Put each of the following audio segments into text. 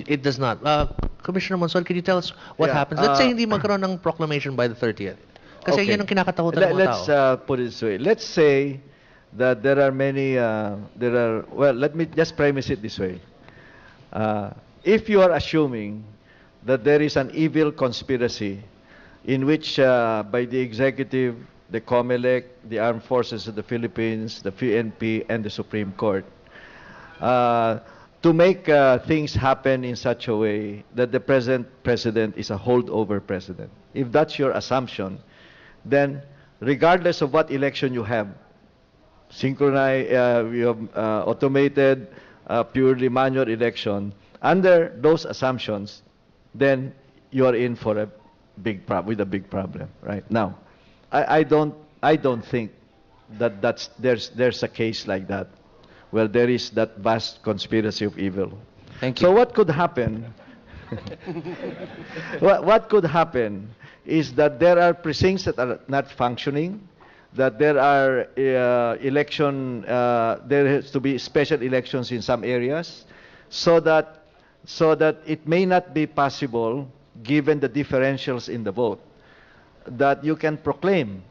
It does not. Commissioner Monsod, can you tell us what Yeah, happens? Let's say hindi magkaroon ng proclamation by the 30th. Kasi Okay. yan ang kinakatakutan ng mga Let's tao. put it this way. Let's say that there are many, well, let me just premise it this way. If you are assuming that there is an evil conspiracy in which by the executive, the COMELEC, the Armed Forces of the Philippines, the PNP, and the Supreme Court, to make things happen in such a way that the present president is a holdover president. If that's your assumption, then regardless of what election you have, synchronized, you have automated, purely manual election, under those assumptions, then you are in for a big with a big problem right now. I don't think that there's a case like that where there is that vast conspiracy of evil. Thank you. So what could happen? what could happen is that there are precincts that are not functioning, that there are there has to be special elections in some areas, so that it may not be possible, given the differentials in the vote, that you can proclaim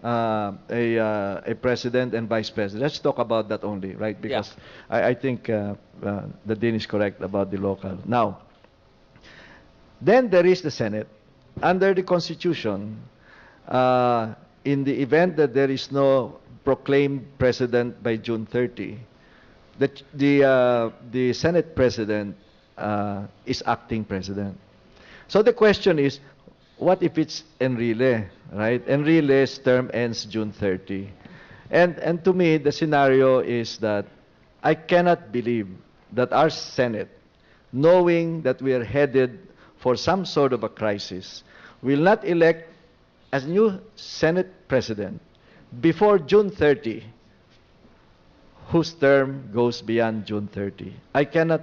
a president and vice president. Let's talk about that only, right? Because I think the Dean is correct about the local. Now, then there is the Senate. Under the Constitution, in the event that there is no proclaimed president by June 30, the Senate president is acting president. So the question is, what if it's Enrile, right? Enrile's term ends June 30. And to me, the scenario is that I cannot believe that our Senate, knowing that we are headed for some sort of a crisis, will not elect a new Senate president before June 30, whose term goes beyond June 30. I cannot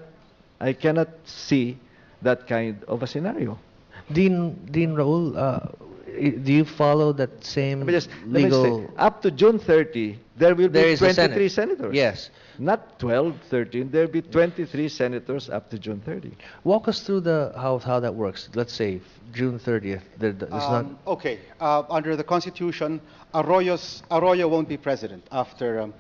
see that kind of a scenario. Dean Raul, do you follow that same Let legal... me say, up to June 30, there will There be is a 23 Senate. senators. Yes. Not 12, 13. There will be 23 senators up to June 30. Walk us through how that works. Let's say June 30th. There's not... Okay. Under the Constitution, Arroyo won't be president after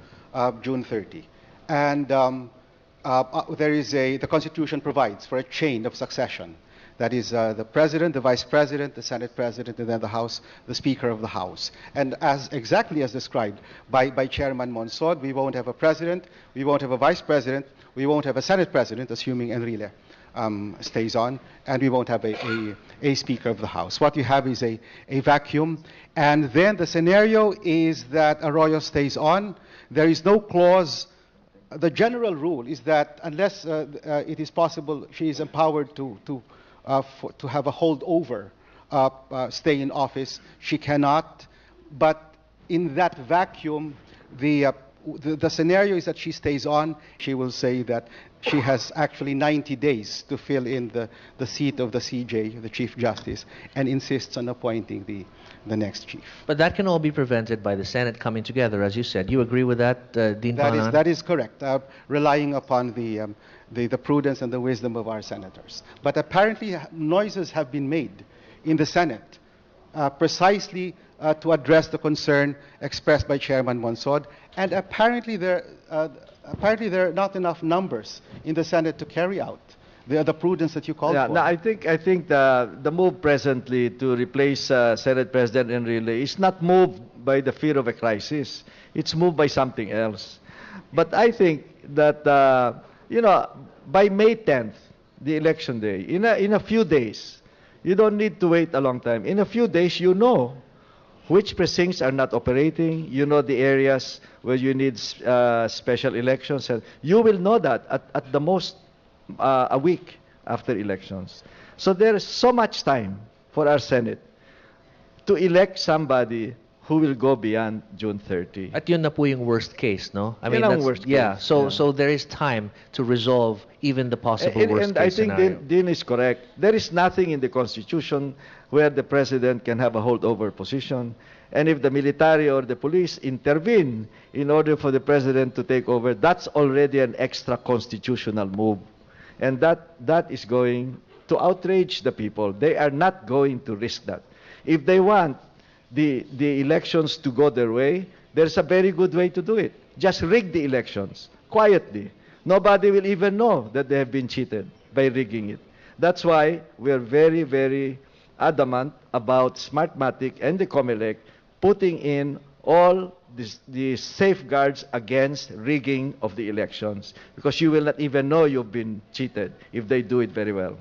June 30. And the Constitution provides for a chain of succession. That is the president, the vice president, the Senate president, and then the House, the Speaker of the House. And exactly as described by Chairman Monsod, we won't have a president, we won't have a vice president, we won't have a Senate president, assuming Enrile stays on, and we won't have a Speaker of the House. What you have is a vacuum, and then the scenario is that Arroyo stays on. There is no clause. The general rule is that unless it is possible, she is empowered to have a holdover stay in office. She cannot. But in that vacuum, the scenario is that she stays on. She will say that she has actually 90 days to fill in the seat of the CJ, the Chief Justice, and insists on appointing the next chief. But that can all be prevented by the Senate coming together, as you said. You agree with that, Dean Palanan? That is correct, relying upon the prudence and the wisdom of our senators. But apparently noises have been made in the Senate precisely to address the concern expressed by Chairman Monsod, and apparently there are not enough numbers in the Senate to carry out the prudence that you called for. No, I think the move presently to replace Senate President Enrile is not moved by the fear of a crisis. It's moved by something else. But I think that by May 10th, the election day, in a few days, you don't need to wait a long time. In a few days, you know which precincts are not operating. You know the areas where you need special elections. And you will know that at the most a week after elections. So there is so much time for our Senate to elect somebody who will go beyond June 30. At yun na po yung worst case, no? I mean, Yun ang that's, worst yeah. case, So yeah. so there is time to resolve even the possible worst And I case think scenario. Dean is correct. There is nothing in the Constitution where the president can have a holdover position. And if the military or the police intervene in order for the president to take over, that's already an extra constitutional move. And that is going to outrage the people. They are not going to risk that. If they want the elections to go their way, there's a very good way to do it. Just rig the elections quietly. Nobody will even know that they have been cheated by rigging it. That's why we're very, very adamant about Smartmatic and the COMELEC putting in all the safeguards against rigging of the elections, because you will not even know you've been cheated if they do it very well.